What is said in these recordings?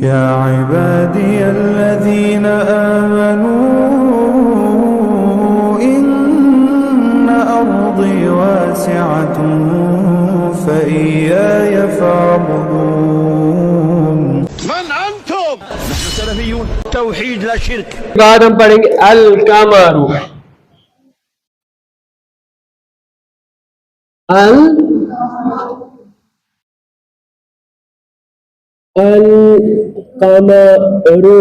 या इबादियल्लज़ीना आमनू इन्न अर्दी वासिअतुन फइय्याय फ़अबुदून। मन अंतुम? नहनु सलफ़ियून, तौहीद ला शिर्क। बाद हम पढ़ेंगे अल कमरु। अल कमरु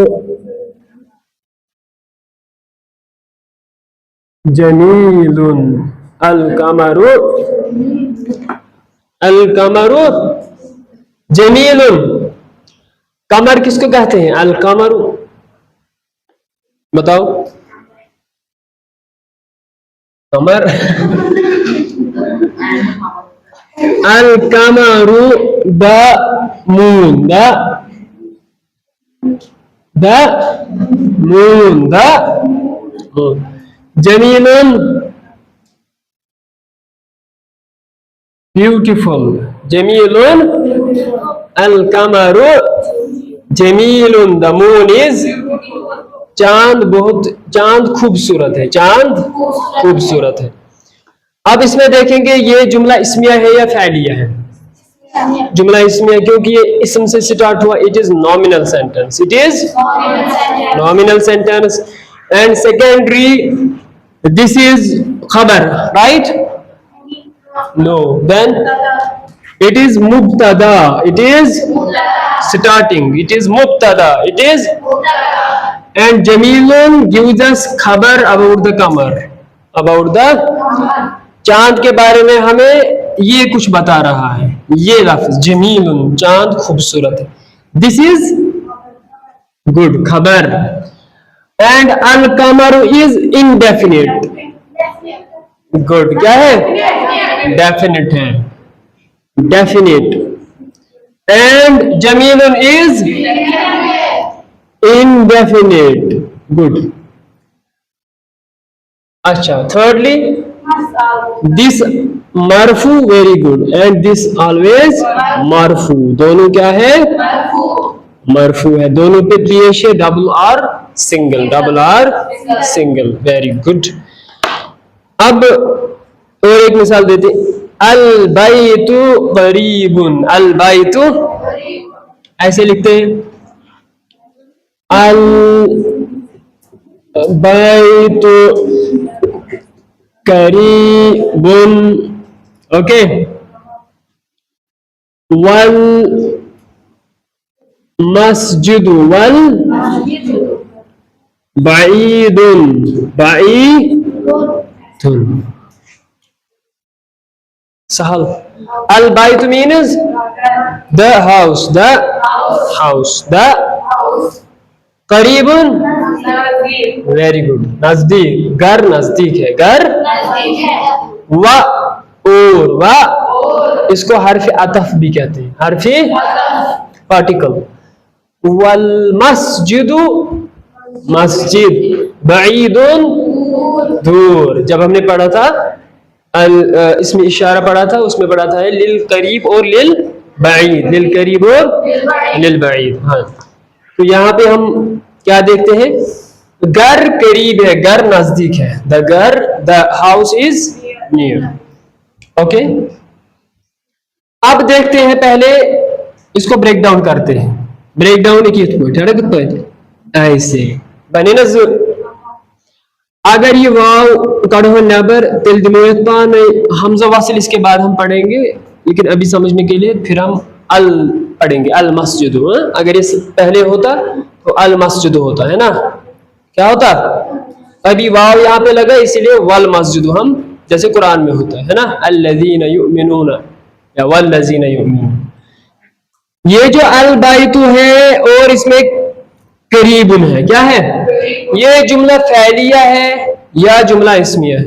जमीलुन। अल कमरु जमीलुन। कमर किसको कहते हैं? अल कमरु बताओ। कमर अल कमरु द मून। द मून जमीलुन ब्यूटीफुल। जमीलुन अल कमरु जमीलुन द मून इज चांद खूबसूरत है। चांद खूबसूरत है। अब इसमें देखेंगे ये जुमला इस्मिया है या फ़ैलिया है? जुमला इस्मिया, क्योंकि ये इस्म से स्टार्ट हुआ। It is nominal sentence. It is nominal sentence. And secondary this is खबर, right? No, then it is मुब्तदा। It is starting. It is मुब्तदा। It is and Jamilun gives us खबर about the कमर, about the चांद के बारे में हमें ये कुछ बता रहा है। ये लफ्ज जमीलुन, चांद खूबसूरत है। दिस इज गुड, खबर। एंड अल कमरु इज इनडेफिनिट। गुड, क्या है? डेफिनिट है, डेफिनिट। एंड जमीलुन इज indefinite. Good. अच्छा, thirdly this marfu, very good. And this always marfu, दोनों क्या है? मरफू है। दोनों पे पेश है double R single, double R single. Very good. अब और एक मिसाल देते। अल बैतु करीबुन। अल बैतु ऐसे लिखते हैं, अल बैतु करीबुन। ओके। वल मस्जिदु बैदुन। बैदुन सहल। अल बैतु means the house, the house, the करीबुन वेरी गुड, नजदीक। घर नजदीक है, घर व और व इसको हर्फ अतफ भी कहते हैं, हर्फ पार्टिकल। वल मस्जिदु मस्जिद, बैदुन दूर। जब हमने पढ़ा था इसमें इशारा पढ़ा था, उसमें पढ़ा था लिल करीब और लिल बैद, लिल करीब और लिल बैद। हाँ, तो यहाँ पे हम क्या देखते हैं? घर करीब है, घर नजदीक है। The house is near. Okay. अब देखते हैं, पहले इसको ब्रेक डाउन करते हैं। ब्रेक डाउन ऐसे बने ना। अगर ये वाव कड़ो नबर तिल दिमोयत पान हमजा वासिल, इसके बाद हम पढ़ेंगे, लेकिन अभी समझने के लिए फिर हम अल पढ़ेंगे। अल मस्जिदु। अगर ये पहले होता तो अल मस्जिदु होता है ना। क्या होता? अभी वाव यहाँ पे लगा, इसीलिए वल मस्जिदु हम जैसे कुरान में होता है ना, अल्लज़ीना युमिनूना या वल्लज़ीना युमिनून। ये जो अल बैतु है और इसमें करीबुन है, क्या है? ये जुमला फ़ैलिया है या जुमला इस्मिया है?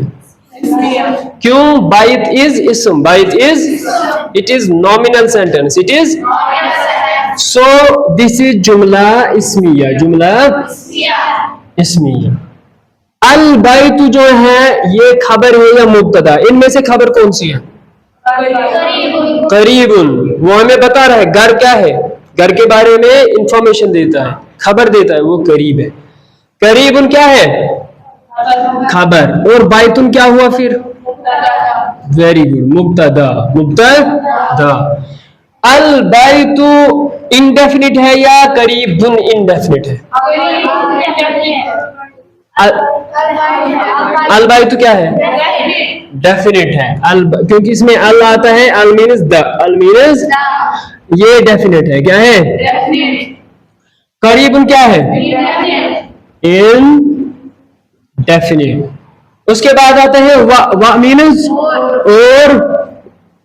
क्यों? बैत इज इस्म, बैत is it is nominal sentence, it is so this is जुमला इस्मिया, जुमला इस्मिया। अल बैतु जो है ये खबर है या मुब्तदा? इनमें से खबर कौन सी है? करीबुन। वो हमें बता रहा है घर क्या है, घर के बारे में इंफॉर्मेशन देता है, खबर देता है, वो करीब है। करीबुन क्या है? खबर। और बायतुन क्या हुआ फिर? वेरी गुड, मुब्तदा। मुब्तदा। अल बायतु इंडेफिनिट है या करीबुन इंडेफिनिट है? अल बायतु क्या है? डेफिनिट है। क्योंकि इसमें अल आता है, अल मीन्स द, अल मीन्स ये डेफिनेट है। क्या है? करीबुन क्या है? इन डेफिनेट। उसके बाद आता है वा मीन्स और,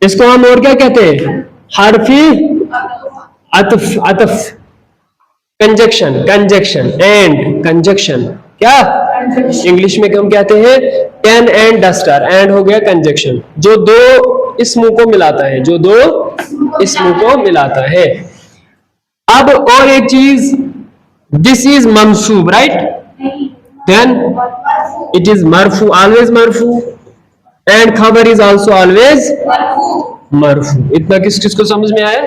इसको हम और क्या कहते हैं? हरफी अतफ। अतफ, कंजक्शन, कंजक्शन एंड कंजक्शन। क्या इंग्लिश में हम कहते हैं? Can and duster. एंड हो गया कंजक्शन, जो दो इसमों को मिलाता है, जो दो इसमों को मिलाता है। अब और एक चीज, दिस इज मंसूब, राइट? देन इट इज मरफू, ऑलवेज मरफू। एंड खबर इज आल्सो ऑलवेज मरफू। इतना किस किस को समझ में आया?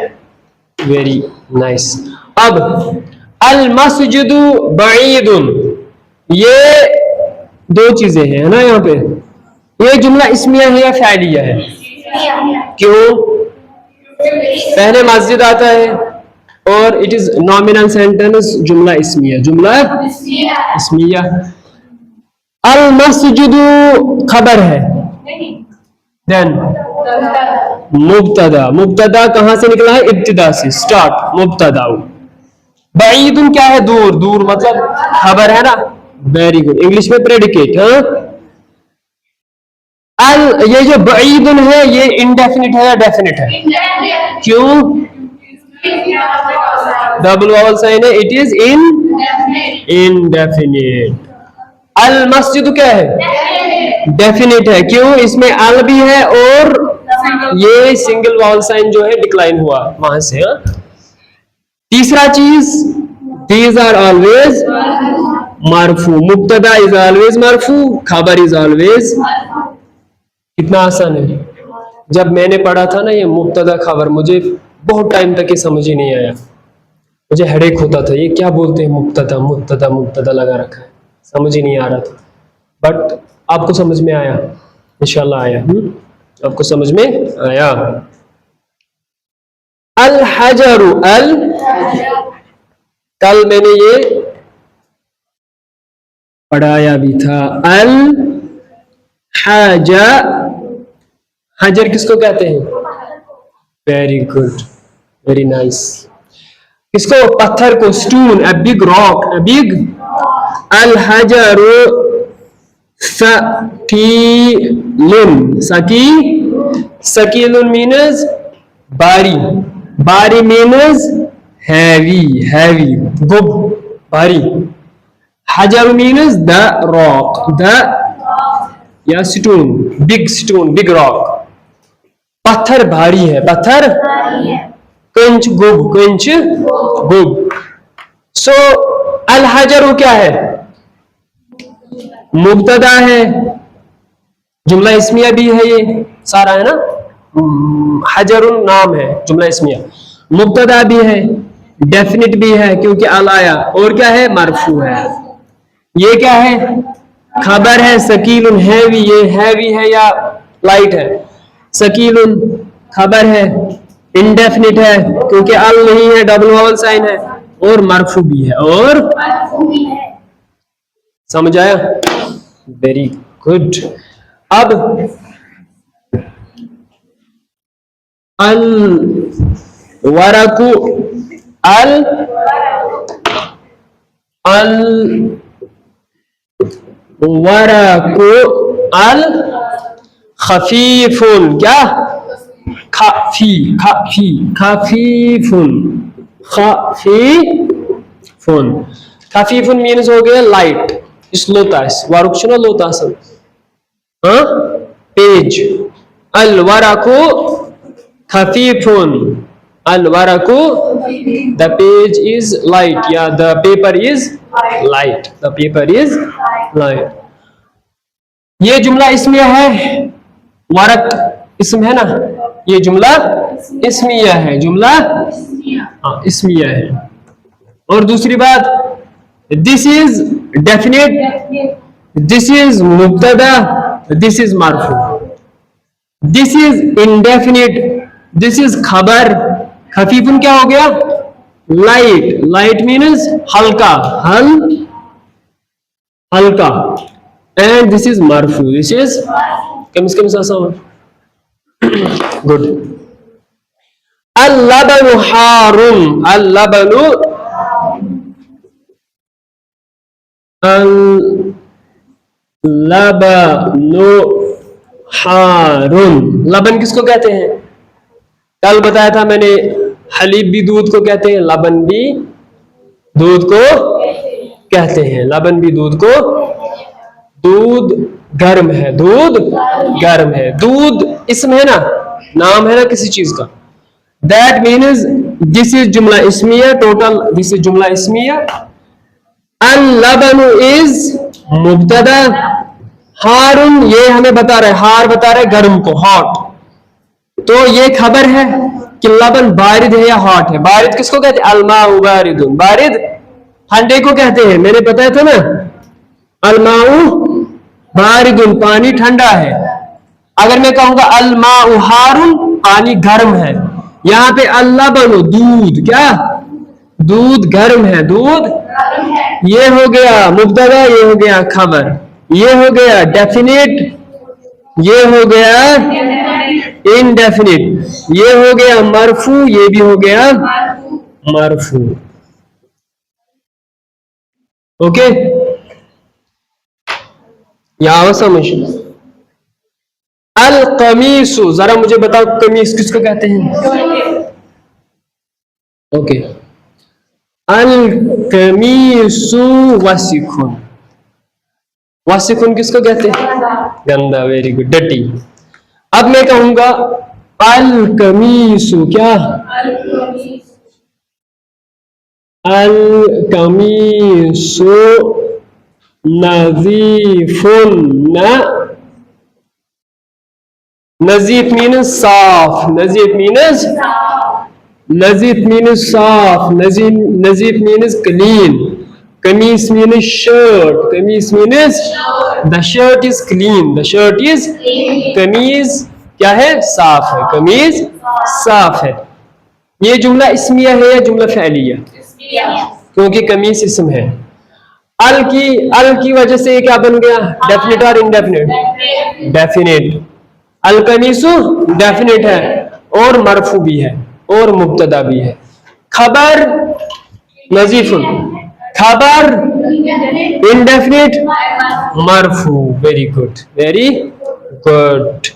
Very nice. अब अल मस्जिदु बईदुन, ये दो चीजें हैं ना यहाँ पे। ये जुमला इस्मिया है या फ़ाइलिया है? क्यों? पहले मस्जिद आता है और इट इज नॉमिनल सेंटेंस, जुमला इस्मिया, जुमला इस्मिया। अल मस्जिदु खबर है, देन मुब्तदा। मुब्तदा कहां से निकला है? इब्तिदा से, स्टार्ट, मुब्तदा। बईदुन क्या है? दूर। दूर मतलब खबर है ना। वेरी गुड, इंग्लिश में प्रेडिकेट। हाँ, अल, ये जो बईदुन है ये इनडेफिनिट है या डेफिनिट है? क्यों? डबल वावल साइन है, इट इज इनडेफिनिट। अल मस्जिद क्या है? डेफिनिट है। क्यों? इसमें अल भी है और ये सिंगल वावल साइन जो है डिक्लाइन हुआ वहां से। हाँ? तीसरा चीज, दीज आर ऑलवेज मरफू। मुब्तदा इज ऑलवेज मरफू, खबर इज ऑलवेज। कितना आसान है। जब मैंने पढ़ा था ना ये मुब्तदा खबर, मुझे बहुत टाइम तक ये समझ ही नहीं आया। मुझे हेडेक होता था, ये क्या बोलते हैं मुब्तदा मुब्तदा मुब्तदा लगा रखा है, समझ ही नहीं आ रहा था। बट आपको समझ में आया? इंशाल्लाह आया। आपको समझ में आया? अल हजरु, अल, कल मैंने ये पढ़ाया भी था। अल हाजा, हजर किसको कहते हैं? Very good, very nice. किसको? पत्थर को, stone, a big rock, a big. अल हजरु सकीलुन, सकीलुन मीन्स भारी। भारी मीन्स हैवी, हैवी, गुब, भारी। हजर मीन्स द रॉक, द या stone, big stone, big rock. पत्थर भारी है, पत्थर। कंच गुब, कंच गुब। सो अल हजर क्या है? मुब्तदा है, जुमला इस्मिया भी है, ये सारा है ना। हजरुन नाम है, जुमला इस्मिया। मुब्तदा भी है, डेफिनिट भी है क्योंकि अल आया, और क्या है? मरफू है। ये क्या है? खबर है। सकीलुन हैवी, ये हैवी है या लाइट है? सकीलुन खबर है, इंडेफिनिट है क्योंकि अल नहीं है, डबल वावल साइन है, और मरफू भी है, और समझ आया? Very good. अब अल वरकु, अल वरकु अल खफीफुन, क्या? खफी, खफी, खफीफुन, खफीफुन। खफीफुन मीन्स हो गया लाइट, स्लोतास, वारुक्षण लोतासन। हाँ, पेज। अल वरकु खफीफुन, अल वरकु, द पेज इज लाइट या the paper is light, the paper is light. ये जुमला इसमें है, वरक इसम है ना, ये जुमला इस्मिया है, जुमला हाँ इसमिया है। और दूसरी बात, this is definite, this is मुब्तदा, दिस इज मरफू। This is indefinite, this is खबर। खफीफुन क्या हो गया? लाइट, लाइट मीन्स हल्का, हल्का। एंड दिस इज मरफू, दिस इज कमिस कमिस आसान। गुड। अल-लबनु हारुन, अल-लबनु, अल-लबनु हारुन। लबन किसको कहते हैं? कल बताया था मैंने, हलीब भी दूध को कहते हैं, लबन भी दूध को कहते हैं, लबन भी दूध को। दूध गर्म है, दूध गर्म है। दूध इसम है ना, नाम है ना किसी चीज का। दैट मीन्स दिस इज जुमला इस्मिया, टोटल दिस इज जुमला इस्मिया। अल-लबनु इज मुब्तदा, हारुन ये हमें बता रहा है, हार बता रहा है गर्म को, हॉट। तो ये खबर है कि लबन बारिद है या हॉट है। बारिद किसको कहते हैं? अलमाउ बारिदुन, बारिद ठंडे को कहते हैं, मैंने बताया था ना। अलमाउ बारिदुन, पानी ठंडा है। अगर मैं कहूंगा अलमाउ हारुन, पानी गर्म है। यहाँ पे अल-लबनु दूध, क्या? दूध गर्म है, दूध। ये हो गया मुब्तदा, ये हो गया खबर, ये हो गया डेफिनेट, ये हो गया इनडेफिनिट, ये हो गया मरफू, ये भी हो गया मरफू। ओके, यहां समझ। अल कमीसु, जरा मुझे बताओ कमीज किसको कहते हैं? ओके, अल कमीसु वसिखुन, वसिखुन किसको कहते हैं? गंदा, वेरी गुड, डटी। अब मैं कहूंगा अल कमीसु, क्या? अल कमीसु नजीफुन, नजीफ मीन्स साफ, नजीफ मीन्स, नजीफ मीन्स साफ, नजीफ मीन्स क्लीन। कमीज मीन्स शर्ट, कमीज means the shirt is clean, the shirt is, कमीज क्या है? साफ है, कमीज साफ है। ये जुमला इस्मिया है या जुमला फ़अलिया? क्योंकि कमीज इसम है। अल की वजह से ये क्या बन गया? डेफिनेट और इनडेफिनेट? डेफिनेट। अल कमीसु डेफिनेट है और मरफू भी है और मुब्तदा भी है। खबर नजीफुन, खबर इनडेफिनेट, मरफू। Very good, very good.